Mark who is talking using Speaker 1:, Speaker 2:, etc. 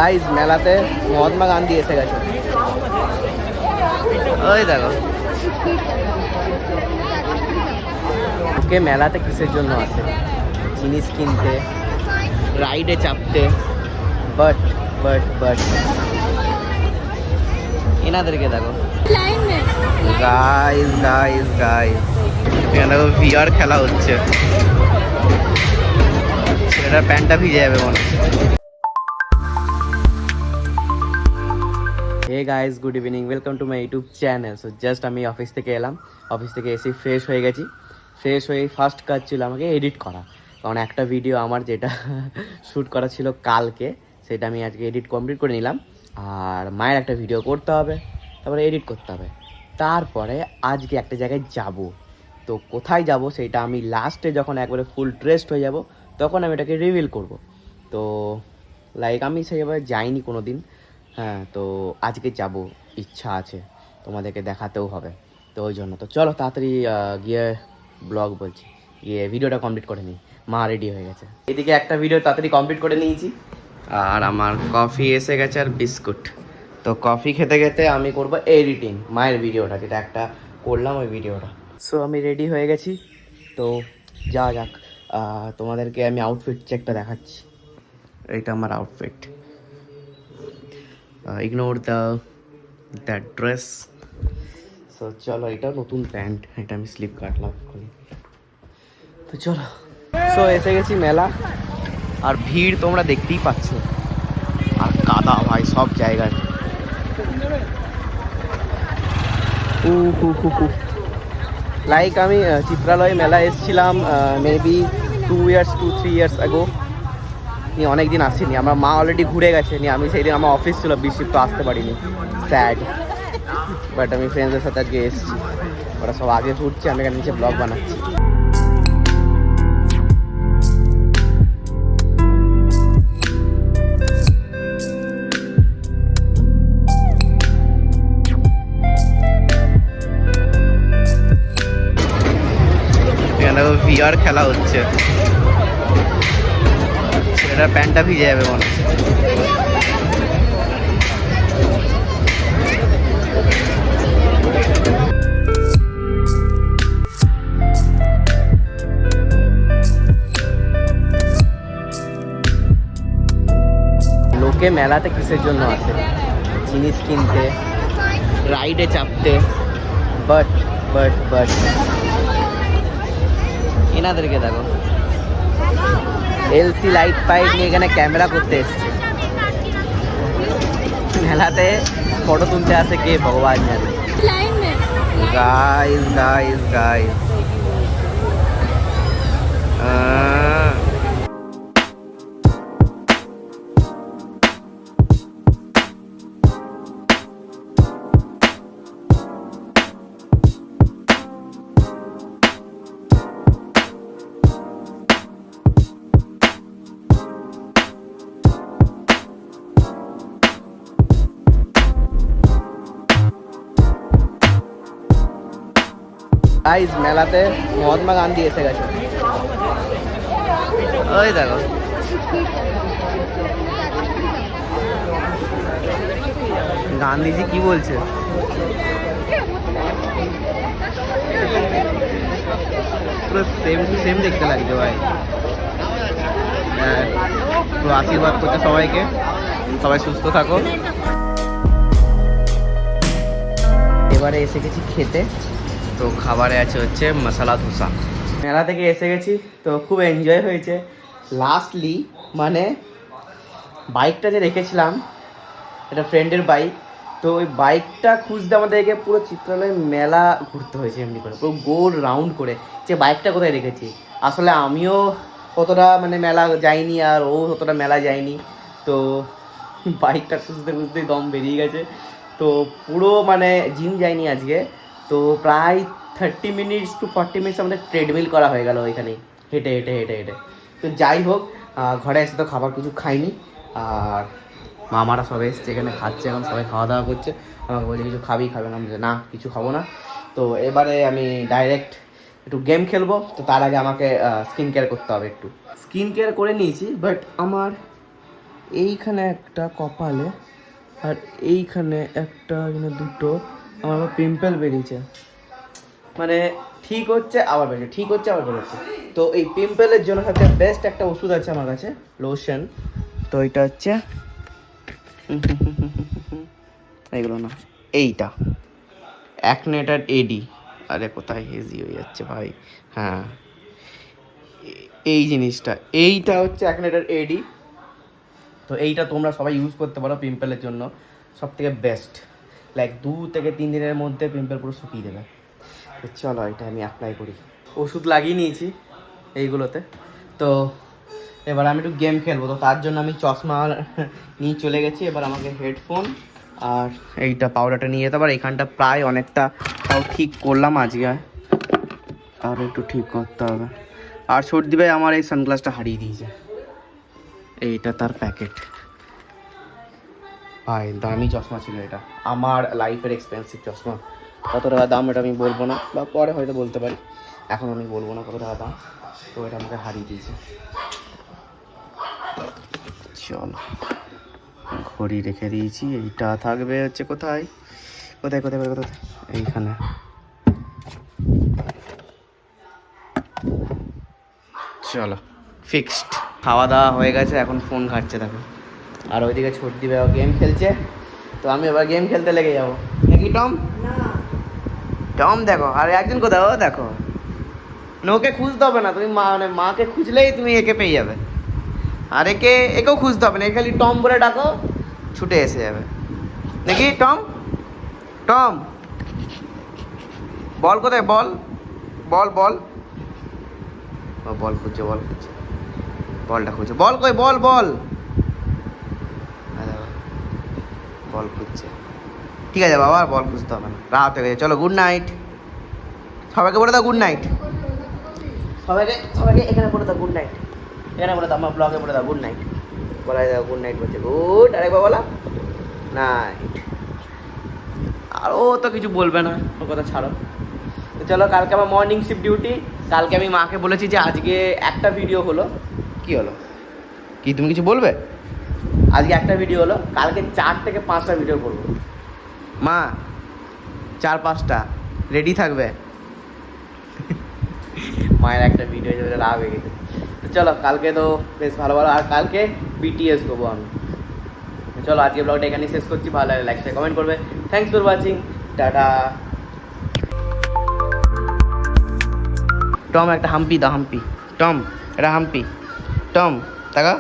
Speaker 1: Guys মেলাতে মহাত্মা গান্ধী এসে গেছে। ওই দেখো ওকে মেলাতে কিসের জন্য আসে? জিনিস কিনতে, রাইডে চাপতে। বাট এনাদেরকে দেখো গাইস এখানে দেখো ভিআর খেলা হচ্ছে। ছেলেটার প্যান্টটা ভিজে যাবে মনে হচ্ছে। Hey guys, good evening, welcome to my YouTube channel. So just আমি অফিস থেকে এলাম, অফিস থেকে এসে ফ্রেশ হয়ে গেছি। ফ্রেশ হয়ে ফার্স্ট কাজ ছিল আমাকে এডিট করা, কারণ একটা ভিডিও আমার যেটা শ্যুট করা ছিল কালকে, সেটা আমি আজকে এডিট কমপ্লিট করে নিলাম। আর মায়ের একটা ভিডিও করতে হবে, তারপরে এডিট করতে হবে। তারপরে আজকে একটা জায়গায় যাব। তো কোথায় যাব সেটা আমি লাস্টে যখন একবারে ফুল ড্রেসড হয়ে যাব তখন আমি এটাকে রিভিল করব। তো লাইক আমি সেইভাবে যাইনি কোনো দিন। হ্যাঁ, তো আজকে যাব, ইচ্ছা আছে, তোমাদেরকে দেখাতেও হবে। তো ওই জন্য তো চলো তাড়াতাড়ি গিয়ে ব্লগ বলছি, গিয়ে ভিডিওটা কমপ্লিট করে নিই। মা রেডি হয়ে গেছে, এদিকে একটা ভিডিও তাড়াতাড়ি কমপ্লিট করে নিয়েছি। আর আমার কফি এসে গেছে আর বিস্কুট। তো কফি খেতে খেতে আমি করব এডিটিং মায়ের ভিডিওটা, যেটা একটা করলাম ওই ভিডিওটা। সো আমি রেডি হয়ে গেছি, তো যাওয়া যাক। তোমাদেরকে আমি আউটফিট চেকটা দেখাচ্ছি। এইটা আমার outfit, ignore that dress. So চলো, এটা নতুন প্যান্ট, এটা আমি স্লিপ কাটলাম এখন। তো চলো, সো এসে গেছি মেলা। আর ভিড় তোমরা দেখতেই পাচ্ছ, আর কাদা ভাই সব জায়গায়। লাইক আমি চিত্রালয় মেলা এসেছিলাম মেবি 2-3 ইয়ার্স আগো। অনেক দিন আসিনি, আমার মা অলরেডি ঘুরে গেছে। আমি সেই দিন আমার অফিস ছিল, বৃষ্টি তো আসতে পারিনি, স্যাড। বাট আমি ফ্রেন্ডসদের সাথে আজকে এসেছি, ওরা সব আগে ঘুরছে, আমি এখানে নিচে ব্লগ বানাচ্ছি। এখানে ভিআর খেলা হচ্ছে, ছেলেটার প্যান্টটা ভিজে যাবে মনে হচ্ছে। লোকে মেলাতে কিসের জন্য আসে? জিনিস কিনতে, রাইডে চাপতে। বাট এনাদেরকে দেখো এলসি লাইট পাইপ নিয়ে এখানে ক্যামেরা করতে এসছে। মেলাতে ফটো তুলতে আসে কে ভগবান জানে। গাইস গাইস মেলাতে মহাত্মা গান্ধী এসে গেছে। ওই দেখো গান্ধীজি কি বলছে। পুরো সেম টু সেম দেখতে লাগছে ভাই। তো আশীর্বাদ করছে সবাইকে, সবাই সুস্থ থাকো। এবারে এসে গেছি খেতে। তো খাবারে আছে হচ্ছে মশলা ধোসা। মেলা থেকে এসে গেছি, তো খুব এনজয় হয়েছে। লাস্টলি মানে বাইকটা যে রেখেছিলাম, এটা ফ্রেন্ডের বাইক, তো ওই বাইকটা খুঁজতে আমাদেরকে পুরো চিত্রালয় মেলা ঘুরতে হয়েছে, এমনি করে পুরো গোল রাউন্ড করে, যে বাইকটা কোথায় রেখেছি। আসলে আমিও কতটা মানে মেলা যাইনি, আর ও ততটা মেলা যায়নি, তো বাইকটা খুঁজতেই দম বেরিয়ে গেছে। তো পুরো মানে জিম যাইনি আজকে, তো প্রায় 30 মিনিটস টু 40 মিনিটস আমাদের ট্রেডমিল করা হয়ে গেল ওইখানে, হেঁটে। তো যাই হোক, ঘরে এসে তো খাবার কিছু খাইনি। আর মামারা সবাই এসছে, এখানে খাচ্ছে, এখন সবাই খাওয়া দাওয়া করছে। আমাকে বলছে কিছু খাবে না, আমি না কিছু খাবো না। তো এবারে আমি ডাইরেক্ট একটু গেম খেলবো। তো তার আগে আমাকে স্কিন কেয়ার করতে হবে, একটু স্কিন কেয়ার করে নিয়েছি। বাট আমার এইখানে একটা কপালে, আর এইখানে একটা, এখানে দুটো আমার পিম্পল বেরিয়েছে। মানে ঠিক হচ্ছে আবার বেরোচ্ছে, ঠিক হচ্ছে আবার বেরোচ্ছে। তো এই পিম্পলের জন্য সবথেকে বেস্ট একটা ওষুধ আছে আমার কাছে, লোশন। তো এটা হচ্ছে এইগুলো না, এইটা অ্যাকনেটেড এডি। আরে কোথায় হেজি হয়ে যাচ্ছে ভাই। হ্যাঁ, এই জিনিসটা, এইটা হচ্ছে অ্যাকনেটেড এডি। তো এইটা তোমরা সবাই ইউজ করতে পারো পিম্পলের জন্য, সব থেকে বেস্ট। লাইক 2 থেকে 3 দিনের মধ্যে পিম্পল পুরো শুকিয়ে দেবে। তো চলো এটা আমি অ্যাপ্লাই করি। ওষুধ লাগিয়ে নিয়েছি এইগুলোতে। তো এবার আমি একটু গেম খেলবো, তো তার জন্য আমি চশমা নিয়ে চলে গেছি। এবার আমাকে হেডফোন আর এইটা পাউডারটা নিয়ে যেতে পারে। এখানটা প্রায় অনেকটা তাও ঠিক করলাম আজকে, আর একটু ঠিক করতে হবে। আর সর্দি ভাই আমার এই সানগ্লাসটা হারিয়ে দিয়েছে, এইটা তার প্যাকেট। ভাই দামি চশমা ছিল এটা, আমার লাইফের এক্সপেন্সিভ চশমা। কত টাকা দাম এটা আমি বলবো না, বা পরে হয়তো বলতে পারি, এখন আমি বলবো না কত টাকা দাম। তো এটা আমাকে হারিয়ে দিয়েছে। চল, ঘড়ি রেখে দিয়েছি। এইটা থাকবে হচ্ছে কোথায় কোথায় কোথায় কোথায় কোথায়, এইখানে। চলো ফিক্সড। খাওয়া দাওয়া হয়ে গেছে, এখন ফোন ঘাটছে দেখো। আর ওইদিকে ছোটদি ভাই গেম খেলছে। তো আমি এবার গেম খেলতে লেগে যাবো নাকি টম? টম দেখো, আর একজন কোথাও দেখো, ওকে খুঁজতে হবে না তুমি, মানে মাকে খুঁজলেই তুমি একে পেয়ে যাবে। আর একেও খুঁজতে হবে না, খালি টম বলে ডাকো, ছুটে এসে যাবে নাকি। টম, টম বল কোথায়, বল বল বল। ও বল খুঁজছে, বল খুঁজছে, বলটা খুঁজছে, বল কই, বল বল। বল খুঁজছে, ঠিক আছে বাবা, বল খুঁজতে হবে না, রাত হয়ে গেছে। চলো গুড নাইট, সবাইকে বলে দাও গুড নাইট। সবাইকে সবাইকে এখানে বলে দাও গুড নাইট, এখানে বলে দাও, আমার ব্লগে বলে দাও গুড নাইট। বলা দাও গুড নাইট বলছে, গুড, আরেকবার বলা নাইট। আর ও তো কিছু বলবে না, ওর কথা ছাড়ো। তো চলো, কালকে আমার মর্নিং শিফট ডিউটি। কালকে আমি মাকে বলেছি যে আজকে একটা ভিডিও হলো। কি হলো, কি তুমি কিছু বলবে? আজকে একটা ভিডিও হলো, কালকে 4 থেকে 5টা ভিডিও করবো। মা 4-5টা রেডি থাকবে। মায়ের একটা ভিডিও যাবে, রাগ হয়ে গেছে। তো চলো, কালকে তো বেশ ভালো ভালো, আর কালকে বিটিএস করবো আমি। চলো আজকে ব্লগটা এখানে শেষ করছি। ভালো লাগে লাইক শেয়ার কমেন্ট করবে। Thanks for watching, tata. Tom একটা হাম্পি দাও, হাম্পি। টম এটা হাম্পি, টম টাকা।